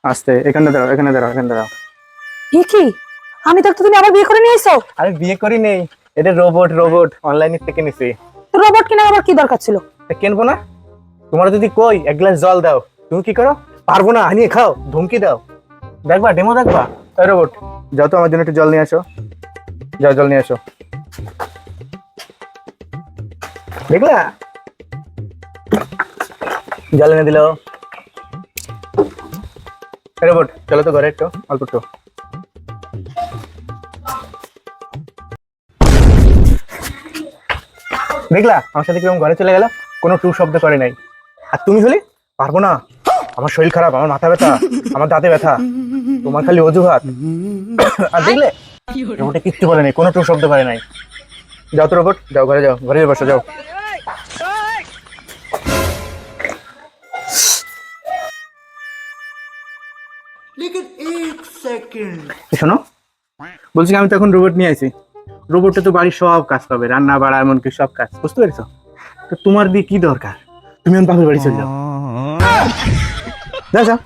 আস্তে, এখানে দাঁড়াও, এখানে দাঁড়াও, এখানে দাঁড়াও। এ কি? আমি তো তুমি আবার বিয়ে করে নিয়ে এসো। আমি বিয়ে করি নেই, এটা রোবট, রোবট অনলাইন থেকে নিছি। তো রোবট কিনে আবার কি দরকার ছিল? কিনবো না? তোমার যদি কই এক গ্লাস জল দাও, তুমি কি করো? পারবো না, আনিয়ে খাও, ধমকি দাও। দেখবা, ডেমো দেখবা। এই রোবট, যাও তো আমার জন্য একটু জল নিয়ে আসো। যাও, জল নিয়ে আসো। দেখলা, জল এনে দিল। এই রোবট, চলো তো ঘরে একটু, অল্প একটু। দেখলা আমার সাথে কিরকম ঘরে চলে গেল, কোনো টু শব্দ করে নাই। আর তুমি হলে পারবো না, আমার শরীর খারাপ, আমার মাথা ব্যথা, আমার দাঁতে ব্যথা, তোমার খালি অজুহাত। আর দেখলে রোবটে কিচ্ছু বলে নাই, কোনো টু শব্দ করে নাই। যাও তো রোবট, যাও ঘরে, যাও ঘরে বসো, যাও। শোনো, বলছি আমি তো এখন রোবট নিয়ে আইছি। রোবটটা তো বাড়ির সব কাজ পাবে, রান্না বাড়া এমনকি সব কাজ, বুঝতে পেরেছো? তো তোমার দিয়ে কি দরকার? তুমি এখন বাপের বাড়ি চলে যাও, যাও যাও।